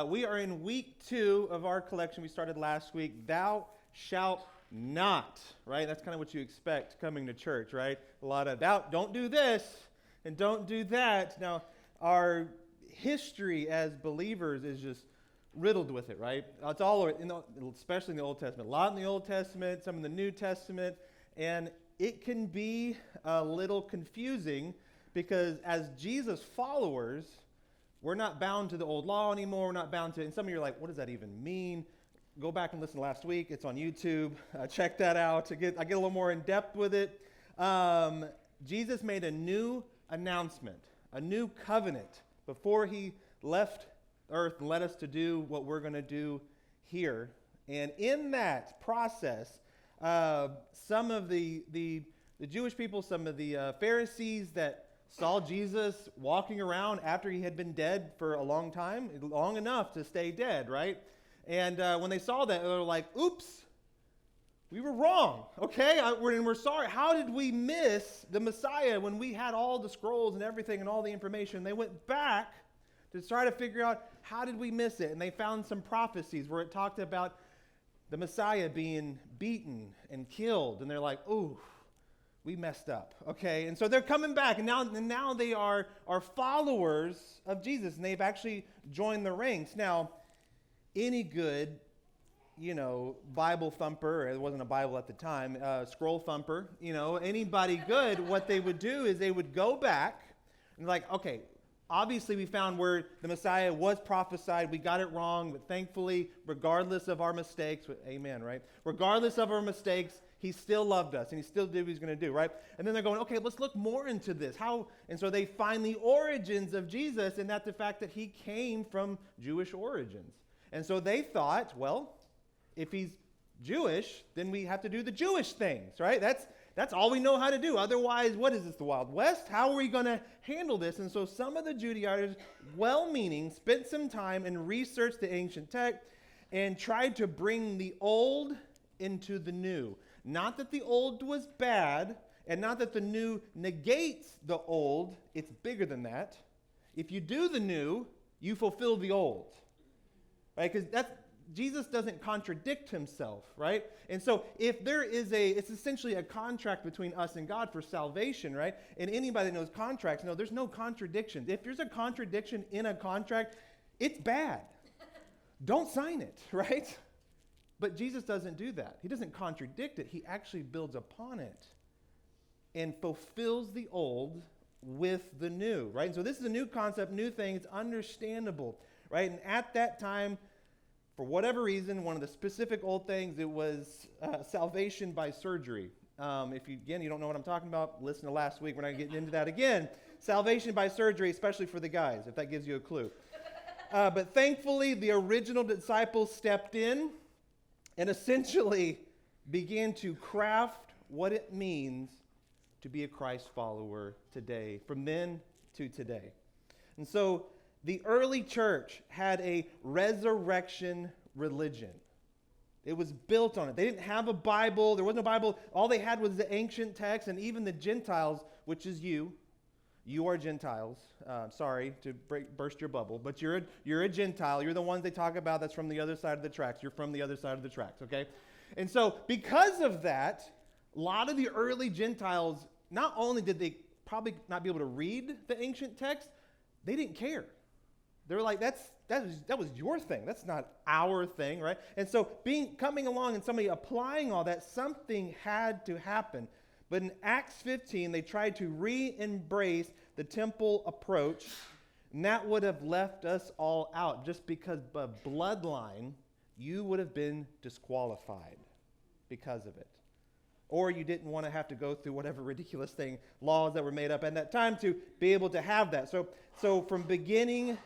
We are in week 2 of our collection we started last week, Thou Shalt Not, right? That's kind of what you expect coming to church, right? A lot of, don't do this and don't do that. Now, our history as believers is just riddled with it, right? It's all, especially in the Old Testament. A lot in the Old Testament, some in the New Testament, and it can be a little confusing because as Jesus followers, we're not bound to the old law anymore. We're not bound to, and some of you are like, what does that even mean? Go back and listen to last week. It's on YouTube. Check that out. I get a little more in depth with it. Jesus made a new announcement, a new covenant before he left earth and led us to do what we're going to do here. And in that process, some of the Jewish people, some of the Pharisees that saw Jesus walking around after he had been dead for a long time, long enough to stay dead, right? And when they saw that, they were like, oops, we were wrong, okay? We're sorry. How did we miss the Messiah when we had all the scrolls and everything and all the information? They went back to try to figure out how did we miss it. And they found some prophecies where it talked about the Messiah being beaten and killed. And they're like, ooh, we messed up, okay? And so they're coming back, and now they are followers of Jesus, and they've actually joined the ranks. Now, any good, Bible thumper, it wasn't a Bible at the time, scroll thumper, anybody good, what they would do is they would go back and like, okay, obviously we found where the Messiah was prophesied. We got it wrong, but thankfully, regardless of our mistakes, amen, right? Regardless of our mistakes, he still loved us, and he still did what he's going to do, right? And then they're going, okay, let's look more into this. How? And so they find the origins of Jesus, and that's the fact that he came from Jewish origins. And so they thought, well, if he's Jewish, then we have to do the Jewish things, right? That's all we know how to do. Otherwise, what is this, the Wild West? How are we going to handle this? And so some of the Judaizers, well-meaning, spent some time and researched the ancient text and tried to bring the old into the new. Not that the old was bad, and not that the new negates the old. It's bigger than that. If you do the new, you fulfill the old. Right? Because Jesus doesn't contradict himself, right? And so if there is it's essentially a contract between us and God for salvation, right? And anybody that knows contracts, there's no contradictions. If there's a contradiction in a contract, it's bad. Don't sign it, right? But Jesus doesn't do that. He doesn't contradict it. He actually builds upon it and fulfills the old with the new, right? And so this is a new concept, new thing. It's understandable, right? And at that time, for whatever reason, one of the specific old things, it was salvation by surgery. If you don't know what I'm talking about, listen to last week. We're not getting into that again. Salvation by surgery, especially for the guys, if that gives you a clue. But thankfully, the original disciples stepped in and essentially began to craft what it means to be a Christ follower today, from then to today. And so the early church had a resurrection religion. It was built on it. They didn't have a Bible. There wasn't a Bible. All they had was the ancient text, and even the Gentiles, which is you. You are Gentiles. Sorry to burst your bubble, but you're a Gentile. You're the ones they talk about that's from the other side of the tracks. You're from the other side of the tracks, okay? And so because of that, a lot of the early Gentiles, not only did they probably not be able to read the ancient text, they didn't care. They were like, that was your thing. That's not our thing, right? And so coming along and somebody applying all that, something had to happen. But in Acts 15, they tried to re-embrace the temple approach, and that would have left us all out. Just because of bloodline, you would have been disqualified because of it. Or you didn't want to have to go through whatever ridiculous laws that were made up at that time to be able to have that. So from beginning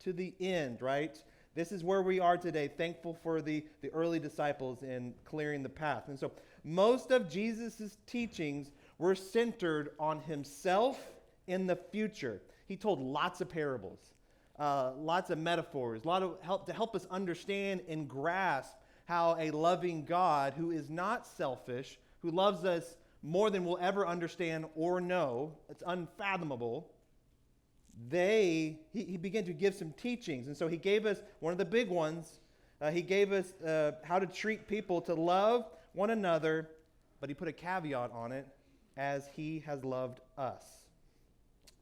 to the end, right? This is where we are today, thankful for the early disciples in clearing the path. And so most of Jesus' teachings were centered on himself in the future. He told lots of parables, lots of metaphors, a lot of help to help us understand and grasp how a loving God who is not selfish, who loves us more than we'll ever understand or know, it's unfathomable, he began to give some teachings. And so he gave us one of the big ones. He gave us how to treat people, to love one another, but he put a caveat on it, as he has loved us.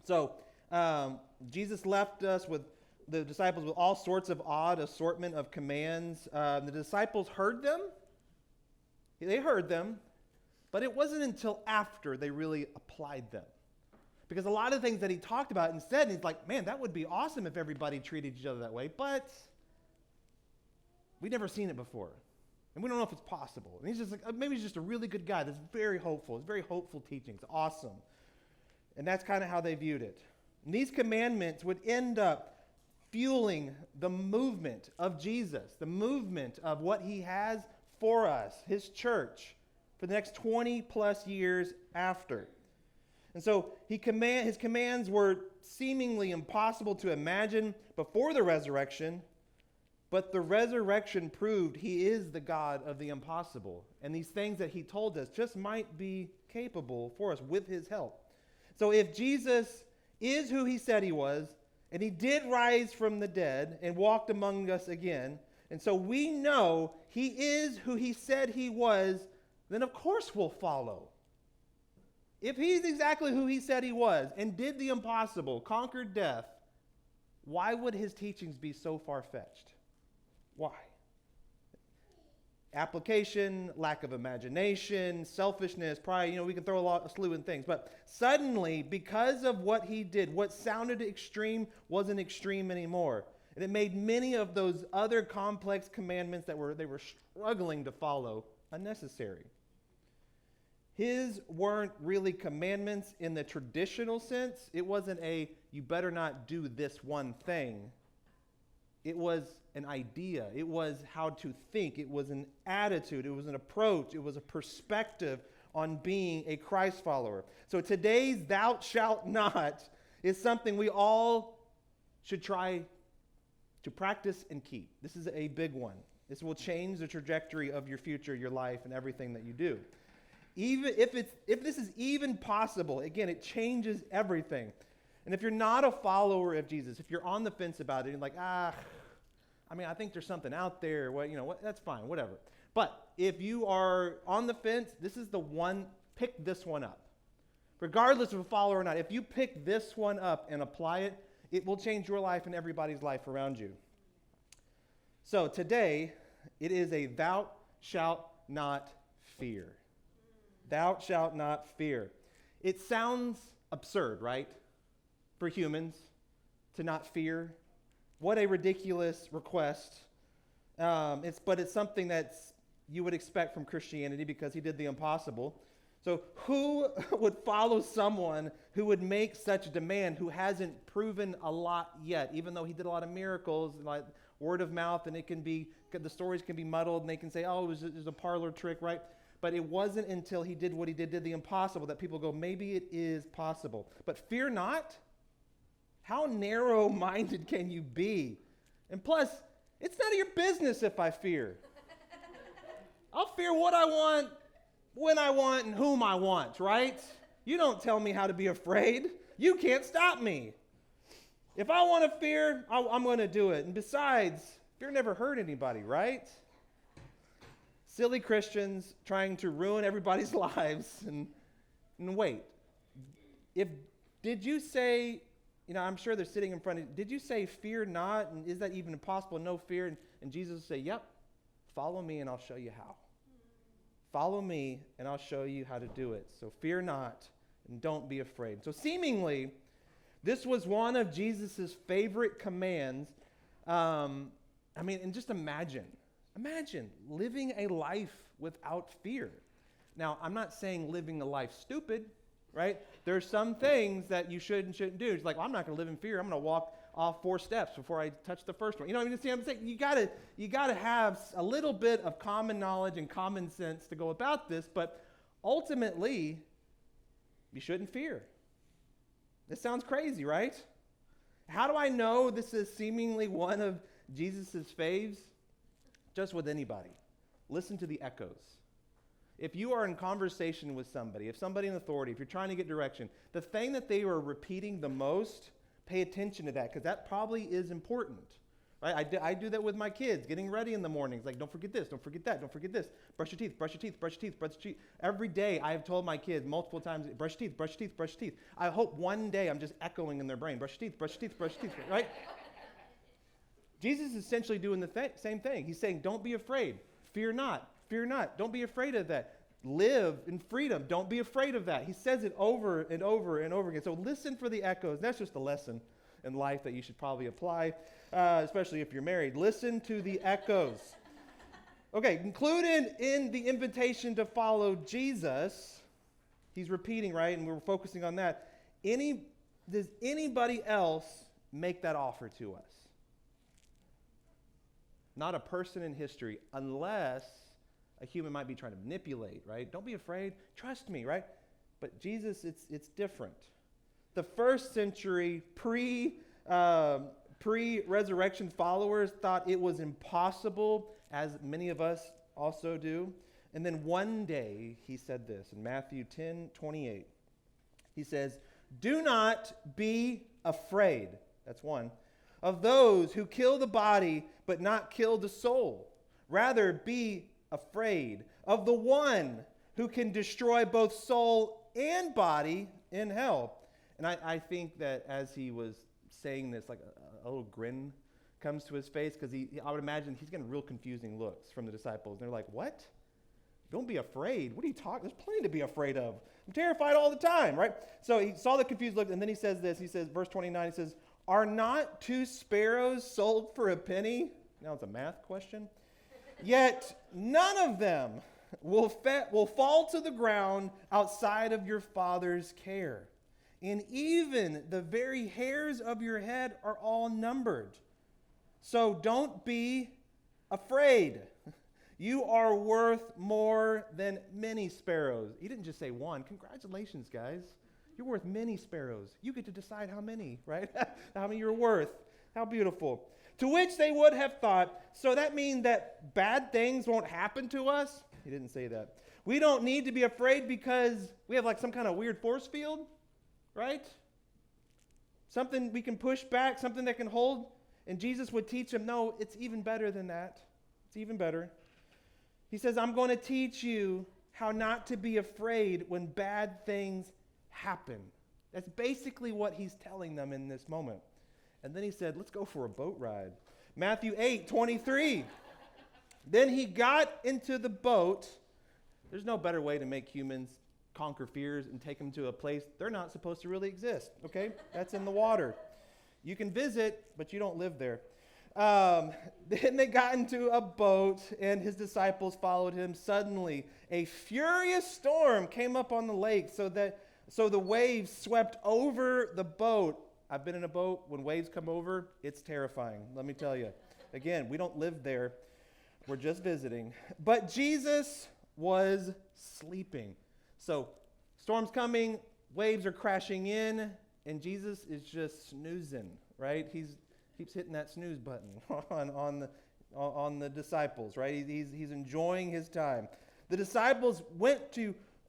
So Jesus left us with the disciples with all sorts of odd assortment of commands. The disciples heard them. They heard them, but it wasn't until after they really applied them. Because a lot of things that he talked about and said, he's like, man, that would be awesome if everybody treated each other that way, but we've never seen it before. And we don't know if it's possible. And he's just like, maybe he's just a really good guy that's very hopeful. It's very hopeful teachings. Awesome. And that's kind of how they viewed it. And these commandments would end up fueling the movement of Jesus, the movement of what he has for us, his church, for the next 20 plus years after. And so his commands were seemingly impossible to imagine before the resurrection, but the resurrection proved he is the God of the impossible. And these things that he told us just might be capable for us with his help. So if Jesus is who he said he was, and he did rise from the dead and walked among us again, and so we know he is who he said he was, then of course we'll follow. If he's exactly who he said he was and did the impossible, conquered death, why would his teachings be so far-fetched? Why? Application, lack of imagination, selfishness, pride, we can throw a slew of things. But suddenly, because of what he did, what sounded extreme wasn't extreme anymore. And it made many of those other complex commandments that they were struggling to follow unnecessary. His weren't really commandments in the traditional sense. It wasn't you better not do this one thing. It was an idea. It was how to think. It was an attitude. It was an approach. It was a perspective on being a Christ follower. So today's thou shalt not is something we all should try to practice and keep. This is a big one. This will change the trajectory of your future, your life, and everything that you do. Even if this is even possible, again, it changes everything. And if you're not a follower of Jesus, if you're on the fence about it, you're like, I think there's something out there. That's fine, whatever. But if you are on the fence, this is the one, pick this one up. Regardless of a follower or not, if you pick this one up and apply it, it will change your life and everybody's life around you. So today, it is a thou shalt not fear. Thou shalt not fear. It sounds absurd, right? For humans to not fear. What a ridiculous request. But it's something that you would expect from Christianity because he did the impossible. So who would follow someone who would make such a demand who hasn't proven a lot yet, even though he did a lot of miracles, like word of mouth, and the stories can be muddled, and they can say, it was a parlor trick, right? But it wasn't until he did what he did the impossible, that people go, maybe it is possible. But fear not. How narrow-minded can you be? And plus, it's none of your business if I fear. I'll fear what I want, when I want, and whom I want, right? You don't tell me how to be afraid. You can't stop me. If I want to fear, I'm going to do it. And besides, fear never hurt anybody, right? Silly Christians trying to ruin everybody's lives. And wait, did you say, I'm sure they're sitting in front of you, did you say fear not? And is that even possible? No fear? And Jesus will say, yep, follow me and I'll show you how. Follow me and I'll show you how to do it. So fear not and don't be afraid. So seemingly, this was one of Jesus' favorite commands. And just imagine living a life without fear. Now, I'm not saying living a life stupid, right? There's some things that you should and shouldn't do. It's like, I'm not going to live in fear. I'm going to walk off 4 steps before I touch the first one. I'm saying you got to have a little bit of common knowledge and common sense to go about this, but ultimately, you shouldn't fear. This sounds crazy, right? How do I know this is seemingly one of Jesus' faves? Just with anybody. Listen to the echoes. If you are in conversation with somebody, if somebody in authority, if you're trying to get direction, the thing that they are repeating the most Pay attention to that because that probably is important. Right? I do that with my kids, getting ready in the mornings. Like, don't forget this, don't forget that, don't forget this. Brush your teeth, brush your teeth, brush your teeth, brush your teeth. Every day I have told my kids multiple times, brush your teeth, brush your teeth, brush your teeth. I hope one day I'm just echoing in their brain, brush your teeth, brush your teeth, brush your teeth, right? Jesus is essentially doing the same thing. He's saying, don't be afraid. Fear not. Fear not. Don't be afraid of that. Live in freedom. Don't be afraid of that. He says it over and over and over again. So listen for the echoes. That's just a lesson in life that you should probably apply, especially if you're married. Listen to the echoes. Okay, included in the invitation to follow Jesus, he's repeating, right? And we're focusing on that. Does anybody else make that offer to us? Not a person in history, unless a human might be trying to manipulate, right? Don't be afraid. Trust me, right? But Jesus, it's different. The first century pre-resurrection followers thought it was impossible, as many of us also do. And then one day he said this in Matthew 10:28. He says, "Do not be afraid." That's one. "Of those who kill the body but not kill the soul. Rather be afraid of the one who can destroy both soul and body in hell." And I think that as he was saying this, like a little grin comes to his face, because I would imagine he's getting real confusing looks from the disciples. And they're like, what? Don't be afraid. What are you talking? There's plenty to be afraid of. I'm terrified all the time, right? So he saw the confused look, and then he says this. He says, verse 29, he says, "Are not 2 sparrows sold for a penny?" Now it's a math question. "Yet none of them will fall to the ground outside of your Father's care. And even the very hairs of your head are all numbered. So don't be afraid. You are worth more than many sparrows." He didn't just say one. Congratulations, guys. You're worth many sparrows. You get to decide how many, right? How many you're worth. How beautiful. To which they would have thought, so that means that bad things won't happen to us? He didn't say that. We don't need to be afraid because we have like some kind of weird force field, right? Something we can push back, something that can hold. And Jesus would teach them, no, it's even better than that. It's even better. He says, I'm going to teach you how not to be afraid when bad things happen. That's basically what he's telling them in this moment. And then he said, let's go for a boat ride. Matthew 8:23. Then he got into the boat. There's no better way to make humans conquer fears and take them to a place they're not supposed to really exist, okay? That's in the water. You can visit, but you don't live there. Then they got into a boat, and his disciples followed him. Suddenly, a furious storm came up on the lake, so the waves swept over the boat. I've been in a boat. When waves come over, it's terrifying, let me tell you. Again, we don't live there. We're just visiting. But Jesus was sleeping. So, storm's coming, waves are crashing in, and Jesus is just snoozing, right? He's keeps hitting that snooze button on the disciples, right? He's enjoying his time. The disciples went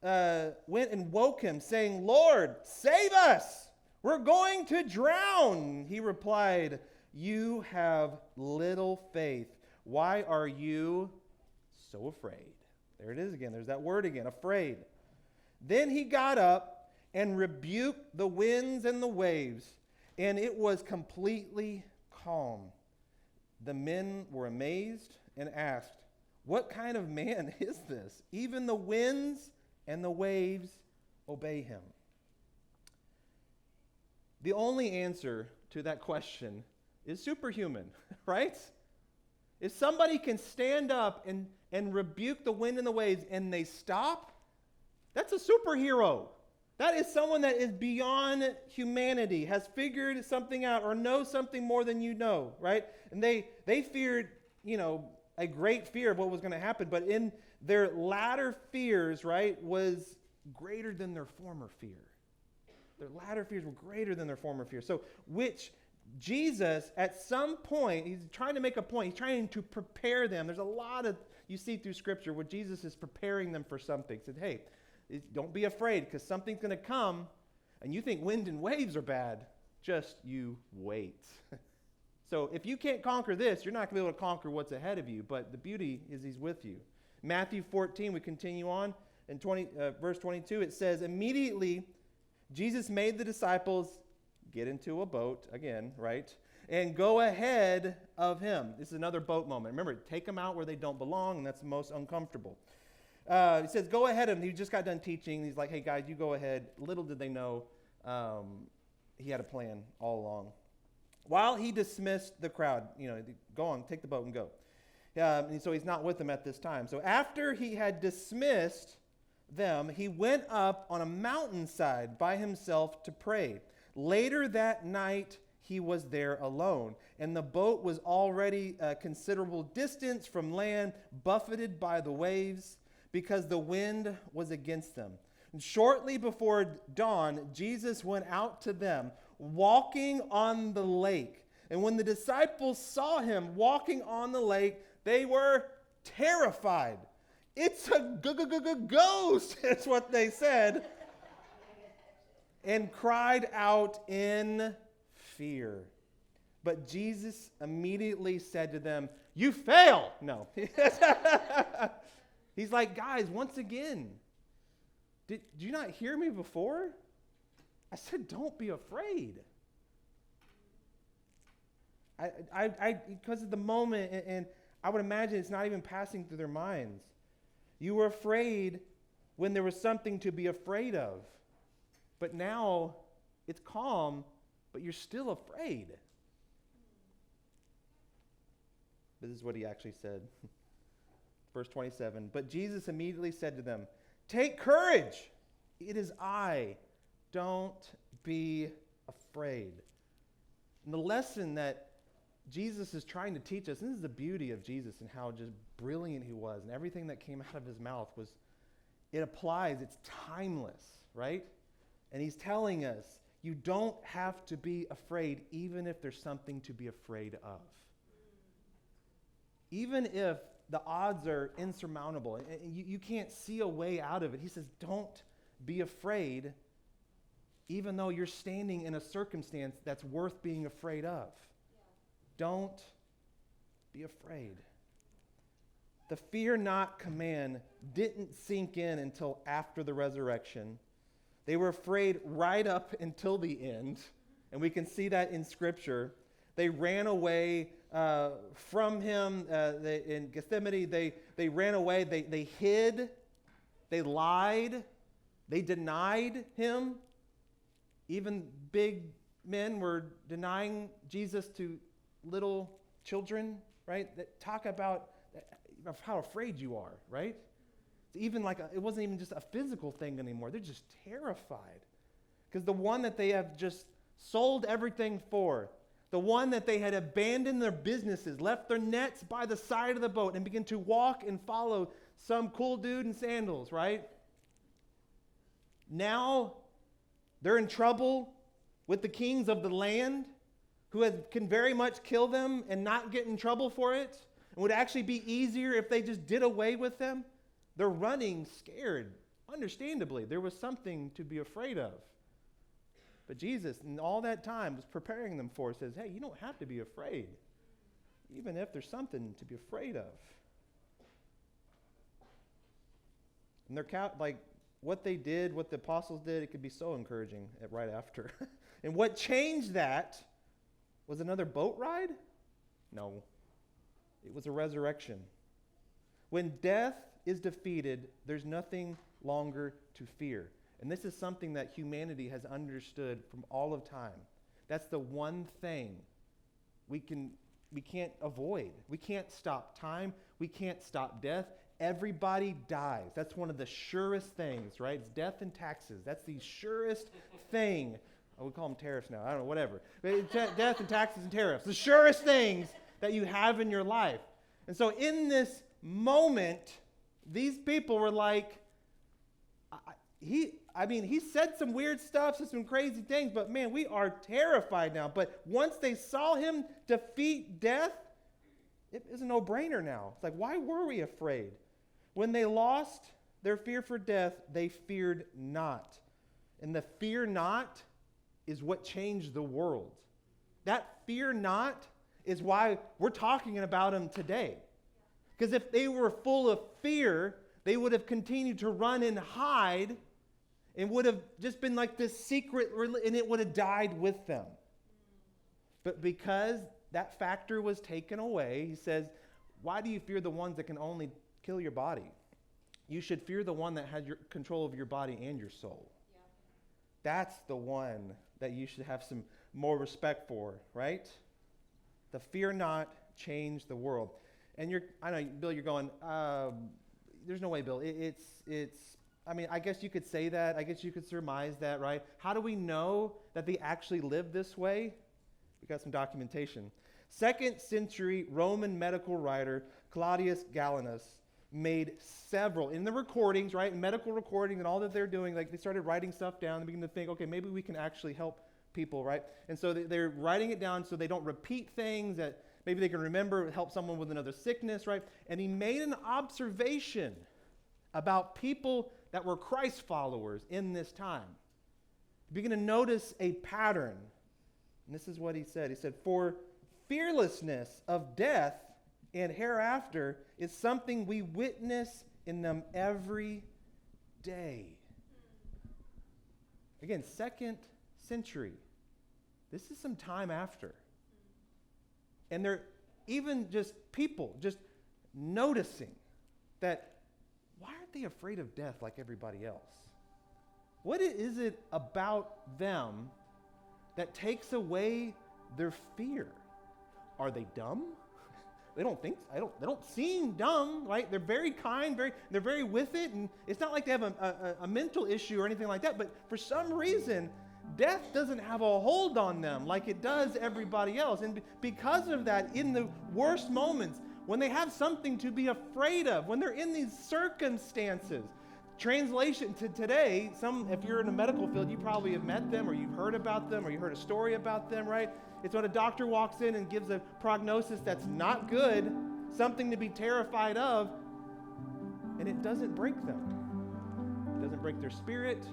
and woke him, saying, "Lord, save us! We're going to drown." He replied, "You have little faith. Why are you so afraid?" There it is again. There's that word again, afraid. Then he got up and rebuked the winds and the waves, and it was completely calm. The men were amazed and asked, "What kind of man is this? Even the winds and the waves obey him." The only answer to that question is superhuman, right? If somebody can stand up and rebuke the wind and the waves and they stop, that's a superhero. That is someone that is beyond humanity, has figured something out or knows something more than you know, right? And they feared, a great fear of what was going to happen, but in their latter fears, right, was greater than their former fear. Their latter fears were greater than their former fear. So, which Jesus, at some point, he's trying to make a point. He's trying to prepare them. There's a lot of, you see through Scripture, where Jesus is preparing them for something. He said, hey, don't be afraid, because something's going to come, and you think wind and waves are bad. Just you wait. So if you can't conquer this, you're not going to be able to conquer what's ahead of you. But the beauty is he's with you. Matthew 14, we continue on. In verse 22, it says, immediately Jesus made the disciples get into a boat, again, right? And go ahead of him. This is another boat moment. Remember, take them out where they don't belong, and that's the most uncomfortable. He says, go ahead of him. He just got done teaching. He's like, hey, guys, you go ahead. Little did they know he had a plan all along. While he dismissed the crowd, go on, take the boat and go. And so he's not with them at this time. So after he had dismissed them, he went up on a mountainside by himself to pray. Later that night, he was there alone, and the boat was already a considerable distance from land, buffeted by the waves, because the wind was against them. And shortly before dawn, Jesus went out to them, walking on the lake. And when the disciples saw him walking on the lake, they were terrified. It's a ghost, is what they said, and cried out in fear. But Jesus immediately said to them, you fail. No. He's like, guys, once again, did you not hear me before? I said, don't be afraid. Because of the moment, and I would imagine it's not even passing through their minds. You were afraid when there was something to be afraid of. But now it's calm, but you're still afraid. This is what he actually said. Verse 27, but Jesus immediately said to them, take courage. It is I. Don't be afraid. And the lesson that Jesus is trying to teach us, and this is the beauty of Jesus and how just brilliant he was, and everything that came out of his mouth was, it applies, it's timeless, right? And he's telling us, you don't have to be afraid even if there's something to be afraid of. Even if the odds are insurmountable and you can't see a way out of it, he says, don't be afraid even though you're standing in a circumstance that's worth being afraid of. Don't be afraid. The fear not command didn't sink in until after the resurrection. They were afraid right up until the end, and we can see that in Scripture. They ran away from him in Gethsemane. They ran away. They hid. They lied. They denied him. Even big men were denying Jesus to little children, right? That talk about how afraid you are, right? Even it wasn't even just a physical thing anymore. They're just terrified. Because the one that they have just sold everything for, the one that they had abandoned their businesses, left their nets by the side of the boat, and began to walk and follow some cool dude in sandals, right? Now they're in trouble with the kings of the land who can very much kill them and not get in trouble for it. It would actually be easier if they just did away with them. They're running scared. Understandably, there was something to be afraid of. But Jesus, in all that time, was preparing them for it. Says, hey, you don't have to be afraid, even if there's something to be afraid of. And they're what they did, what the apostles did, it could be so encouraging right after. And what changed that was another boat ride? No. It was a resurrection. When death is defeated, there's nothing longer to fear. And this is something that humanity has understood from all of time. That's the one thing we can't avoid. We can't stop time. We can't stop death. Everybody dies. That's one of the surest things, right? It's death and taxes. That's the surest thing. Oh, we call them tariffs now. I don't know, whatever. Death and taxes and tariffs. The surest things that you have in your life. And so in this moment, these people were like, he said some weird stuff, said some crazy things, but man, we are terrified now. But once they saw him defeat death, it is a no-brainer now. It's like, why were we afraid? When they lost their fear for death, they feared not. And the fear not is what changed the world. That fear not is why we're talking about them today. Because if they were full of fear, they would have continued to run and hide and would have just been like this secret, and it would have died with them. But because that factor was taken away, he says, why do you fear the ones that can only kill your body? You should fear the one that has your control of your body and your soul. Yeah. That's the one that you should have some more respect for, right? The fear not changed the world. And I know, Bill, you're going, there's no way, Bill. I mean, I guess you could say that. I guess you could surmise that, right? How do we know that they actually lived this way? We got some documentation. 2nd century Roman medical writer Claudius Galenus made several, in the recordings, right, medical recordings and all that they're doing, like they started writing stuff down and began to think, okay, maybe we can actually help people, right? And so they're writing it down so they don't repeat things, that maybe they can remember, help someone with another sickness, right? And he made an observation about people that were Christ followers in this time. You begin to notice a pattern. And this is what he said. He said, for fearlessness of death and hereafter is something we witness in them every day. Again, 2nd century. This is some time after. And they're even just people just noticing that, why aren't they afraid of death like everybody else? What is it about them that takes away their fear? Are they dumb? They don't think, they don't seem dumb, right? They're very kind, they're very with it, and it's not like they have a mental issue or anything like that, but for some reason, death doesn't have a hold on them like it does everybody else. And because of that, in the worst moments, when they have something to be afraid of, when they're in these circumstances, translation to today, if you're in the medical field, you probably have met them, or you've heard about them, or you heard a story about them, right? It's when a doctor walks in and gives a prognosis that's not good, something to be terrified of, and it doesn't break them. It doesn't break their spirit.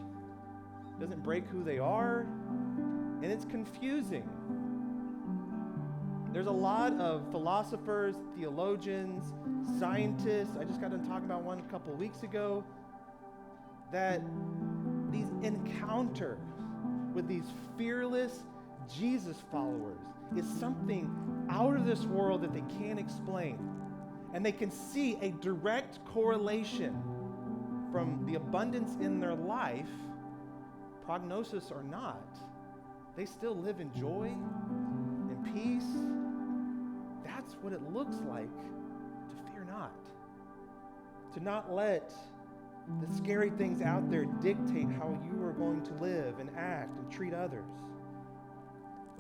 It doesn't break who they are, and it's confusing. There's a lot of philosophers, theologians, scientists, I just got done talking about one a couple weeks ago, that these encounters with these fearless Jesus followers is something out of this world that they can't explain. And they can see a direct correlation from the abundance in their life, prognosis or not. They still live in joy and peace. That's what it looks like to fear not. To not let the scary things out there dictate how you are going to live and act and treat others.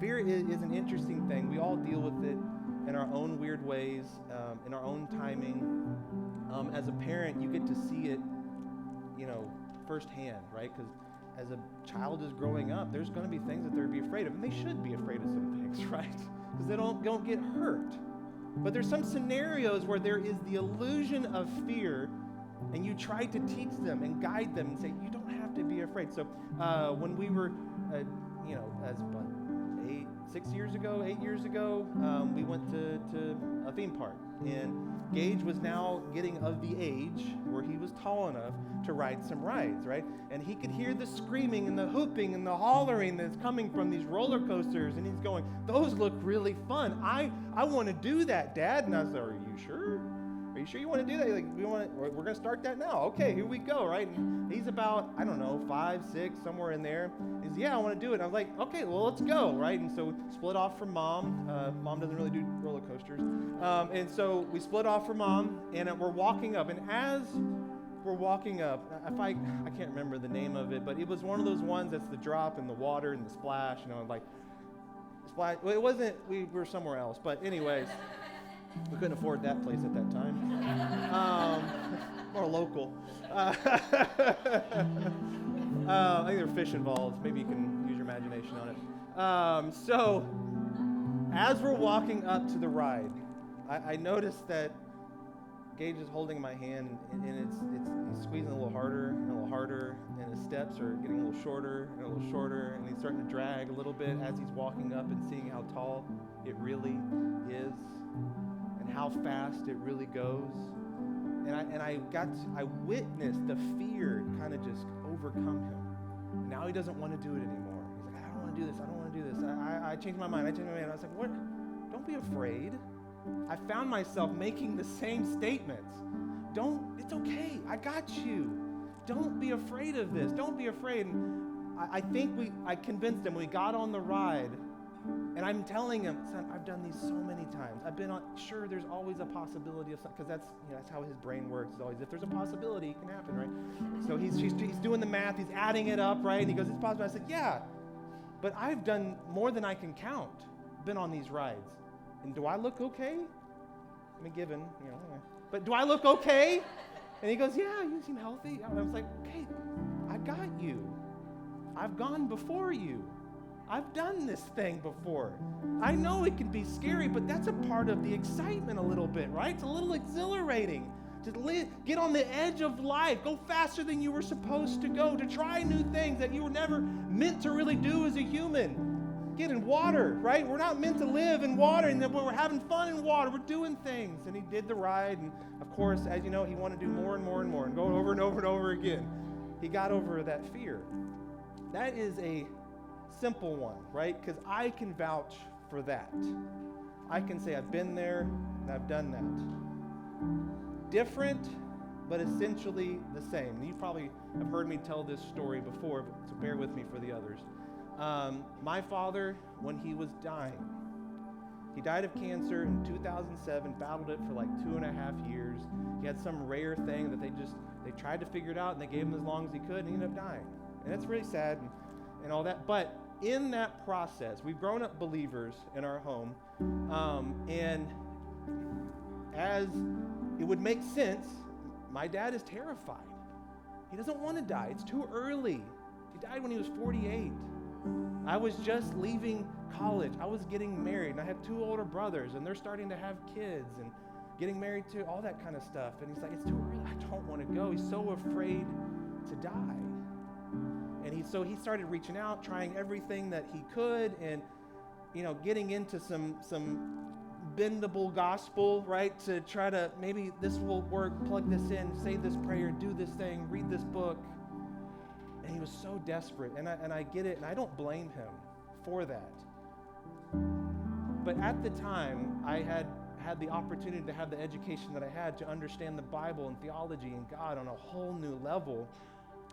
Fear is an interesting thing. We all deal with it in our own weird ways, in our own timing. As a parent, you get to see it, firsthand, right? Because as a child is growing up, there's going to be things that they're going to be afraid of, and they should be afraid of some things, right? Because they don't get hurt. But there's some scenarios where there is the illusion of fear, and you try to teach them and guide them and say, you don't have to be afraid. So when we were, as 8 years ago, we went to a theme park. And Gage was now getting of the age where he was tall enough to ride some rides, right? And he could hear the screaming and the whooping and the hollering that's coming from these roller coasters. And he's going, those look really fun. I want to do that, Dad. And I said, are you sure? Are you sure you want to do that? Like, we're going to start that now. Okay, here we go, right? And he's about, 5, 6, somewhere in there. He's, yeah, I want to do it. And I was like, okay, well, let's go, right? And so we split off from Mom. Mom doesn't really do roller coasters. And so we split off from Mom, and we're walking up. And as we're walking up, I can't remember the name of it, but it was one of those ones that's the drop and the water and the splash, splash. Well, it wasn't, we were somewhere else. But anyways, we couldn't afford that place at that time. More local. I think there were fish involved. Maybe you can use your imagination on it. So as we're walking up to the ride, I noticed that Gage is holding my hand, and he's squeezing a little harder and a little harder, and his steps are getting a little shorter and a little shorter, and he's starting to drag a little bit as he's walking up and seeing how tall it really is and how fast it really goes. And I witnessed the fear kind of just overcome him. And now he doesn't want to do it anymore. He's like, I don't want to do this. I don't want to do this. I changed my mind. I was like, what? Don't be afraid. I found myself making the same statements. It's okay. I got you. Don't be afraid of this. Don't be afraid. And I convinced him. We got on the ride, and I'm telling him, son, I've done these so many times. I've been on, sure, there's always a possibility of something, because that's how his brain works. It's always, if there's a possibility, it can happen, right? So he's doing the math, he's adding it up, right? And he goes, it's possible. I said, yeah, but I've done more than I can count, been on these rides. And do I look okay? I mean, given, but do I look okay? And he goes, yeah, you seem healthy. I was like, okay, I got you. I've gone before you. I've done this thing before. I know it can be scary, but that's a part of the excitement a little bit, right? It's a little exhilarating to get on the edge of life, go faster than you were supposed to go, to try new things that you were never meant to really do as a human. Get in water, right? We're not meant to live in water, and then we're having fun in water. We're doing things. And he did the ride, and of course, as you know, he wanted to do more and more and more and go over and over and over again. He got over that fear. That is a simple one, right? Because I can vouch for that. I can say I've been there and I've done that. Different, but essentially the same. And you probably have heard me tell this story before, so bear with me for the others. My father, when he was dying, he died of cancer in 2007, battled it for like 2.5 years. He had some rare thing that they tried to figure it out, and they gave him as long as he could, and he ended up dying. And that's really sad and all that. But in that process, we've grown up believers in our home, and as it would make sense, my dad is terrified. He doesn't want to die. It's too early. He died when he was 48. I was just leaving college. I was getting married, and I have 2 older brothers, and they're starting to have kids and getting married to all that kind of stuff. And he's like, it's too early. I don't want to go. He's so afraid to die. And so he started reaching out, trying everything that he could, and getting into some bendable gospel, right? To try to, maybe this will work, plug this in, say this prayer, do this thing, read this book. And he was so desperate, and I get it, and I don't blame him for that. But at the time, I had the opportunity to have the education that I had to understand the Bible and theology and God on a whole new level.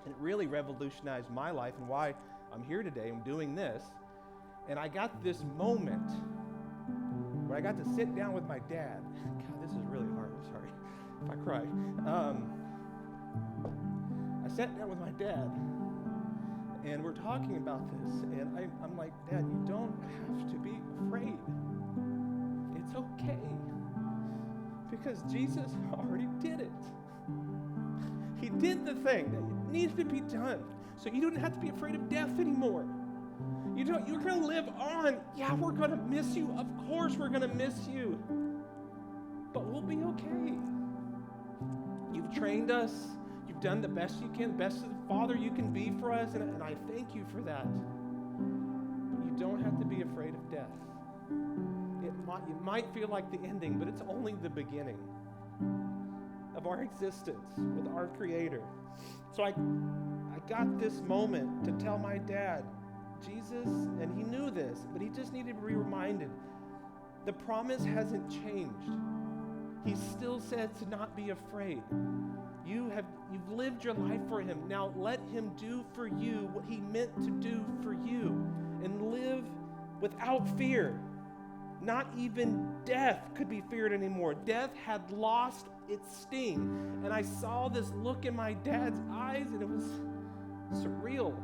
And it really revolutionized my life and why I'm here today. I'm doing this. And I got this moment where I got to sit down with my dad. God, this is really hard. I'm sorry if I cry. I sat down with my dad, and we're talking about this. And I'm like, Dad, you don't have to be afraid. It's okay. Because Jesus already did it. He did the thing that needs to be done. So you don't have to be afraid of death anymore. You're going to live on. Yeah, we're going to miss you. Of course we're going to miss you. But we'll be okay. You've trained us. You've done the best you can, the best of the Father you can be for us, and I thank you for that. But you don't have to be afraid of death. It might feel like the ending, but it's only the beginning of our existence with our Creator. So I got this moment to tell my dad, Jesus, and he knew this, but he just needed to be reminded. The promise hasn't changed. He still says to not be afraid. You've lived your life for him. Now let him do for you what he meant to do for you, and live without fear. Not even death could be feared anymore. Death had lost its sting. And I saw this look in my dad's eyes, and it was surreal.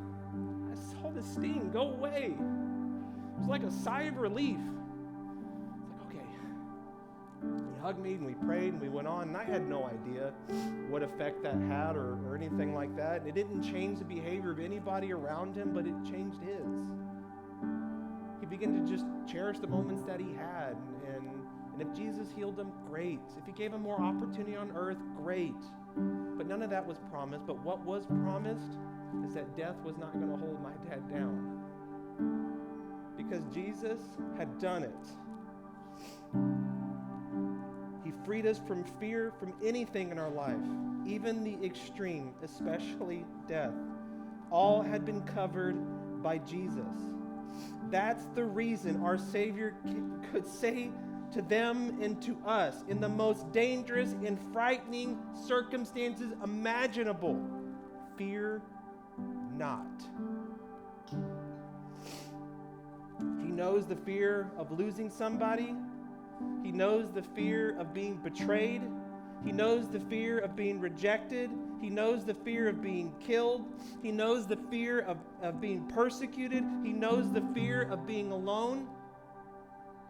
I saw the sting go away. It was like a sigh of relief. It's like, okay. He hugged me, and we prayed, and we went on, and I had no idea what effect that had or anything like that. And it didn't change the behavior of anybody around him, but it changed his. He began to just cherish the moments that he had, and And if Jesus healed him, great. If he gave him more opportunity on earth, great. But none of that was promised. But what was promised is that death was not going to hold my dad down. Because Jesus had done it. He freed us from fear, from anything in our life, even the extreme, especially death. All had been covered by Jesus. That's the reason our Savior could say to them and to us in the most dangerous and frightening circumstances imaginable, fear not. He knows the fear of losing somebody. He knows the fear of being betrayed. He knows the fear of being rejected. He knows the fear of being killed. He knows the fear of being persecuted. He knows the fear of being alone.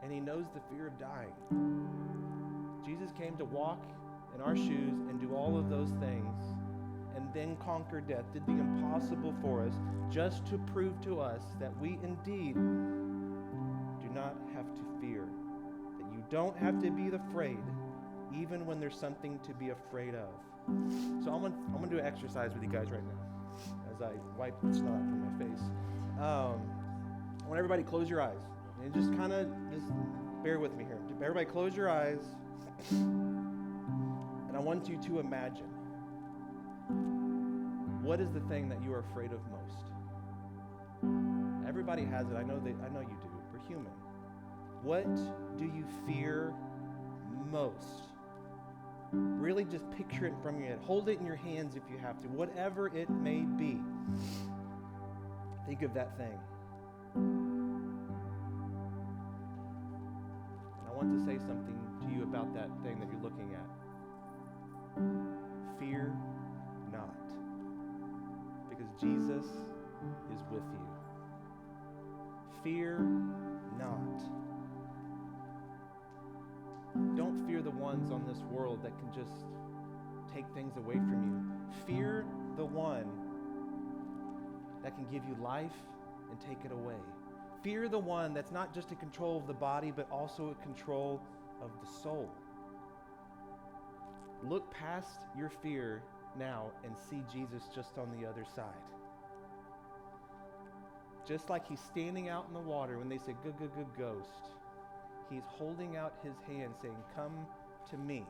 And he knows the fear of dying. Jesus came to walk in our shoes and do all of those things and then conquer death, did the impossible for us, just to prove to us that we indeed do not have to fear, that you don't have to be afraid, even when there's something to be afraid of. So I'm gonna do an exercise with you guys right now as I wipe the snot from my face. I want everybody to close your eyes and just bear with me here. Everybody close your eyes, and I want you to imagine, what is the thing that you are afraid of most? Everybody has it. I know you do. We're human. What do you fear most? Really just picture it from your head. Hold it in your hands if you have to, whatever it may be. Think of that thing. And I want to say something to you about that thing that you're looking at. Fear not, because Jesus is with you. Fear not. Don't fear the ones on this world that can just take things away from you. Fear the one that can give you life and take it away. Fear the one that's not just in control of the body, but also in control of the soul. Look past your fear now and see Jesus just on the other side. Just like he's standing out in the water when they say, good, good, good ghost. He's holding out his hand saying, come to me.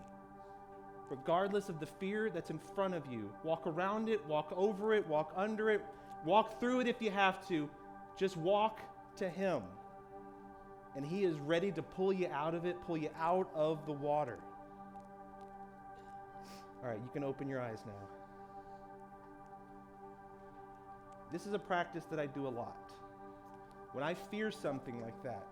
Regardless of the fear that's in front of you, walk around it, walk over it, walk under it, walk through it if you have to. Just walk to him. And he is ready to pull you out of it, pull you out of the water. All right, you can open your eyes now. This is a practice that I do a lot. When I fear something like that,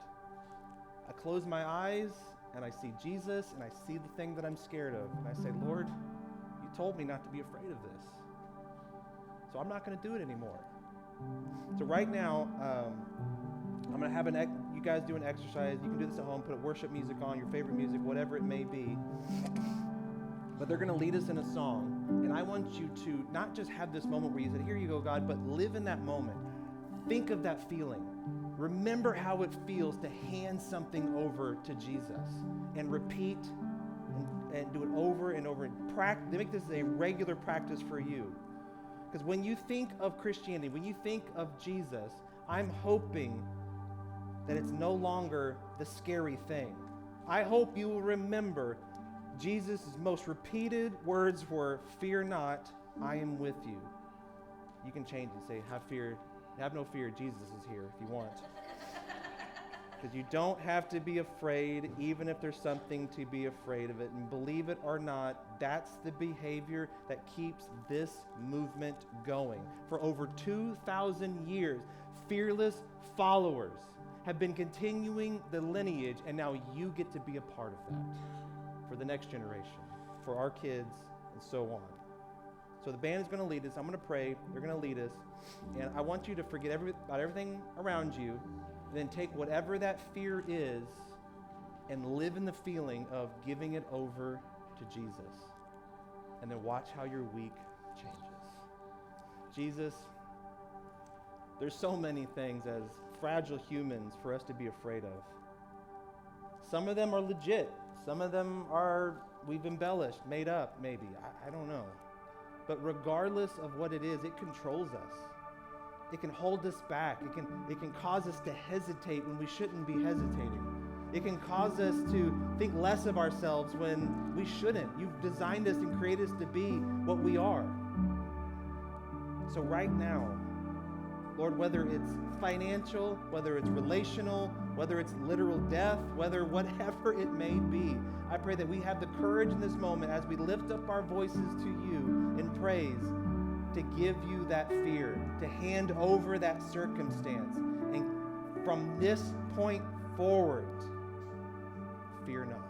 I close my eyes and I see Jesus and I see the thing that I'm scared of. And I say, Lord, you told me not to be afraid of this. So I'm not going to do it anymore. So right now, I'm going to have you guys do an exercise. You can do this at home. Put worship music on, your favorite music, whatever it may be. But they're going to lead us in a song. And I want you to not just have this moment where you say, here you go, God, but live in that moment. Think of that feeling. Remember how it feels to hand something over to Jesus and repeat and do it over and over. Make this a regular practice for you. Because when you think of Christianity, when you think of Jesus, I'm hoping that it's no longer the scary thing. I hope you will remember Jesus' most repeated words were, fear not, I am with you. You can change it, say, have no fear, Jesus is here if you want. Because you don't have to be afraid, even if there's something to be afraid of it. And believe it or not, that's the behavior that keeps this movement going. For over 2,000 years, fearless followers have been continuing the lineage, and now you get to be a part of that for the next generation, for our kids, and so on. So the band is going to lead us. I'm going to pray. They're going to lead us. And I want you to forget about everything around you, and then take whatever that fear is and live in the feeling of giving it over to Jesus. And then watch how your week changes. Jesus, there's so many things as fragile humans for us to be afraid of. Some of them are legit. Some of them we've embellished, made up, maybe. I don't know. But regardless of what it is, it controls us. It can hold us back. It can cause us to hesitate when we shouldn't be hesitating. It can cause us to think less of ourselves when we shouldn't. You've designed us and created us to be what we are. So right now, Lord, whether it's financial, whether it's relational, whether it's literal death, whether whatever it may be, I pray that we have the courage in this moment as we lift up our voices to you in praise to give you that fear, to hand over that circumstance. And from this point forward, fear not.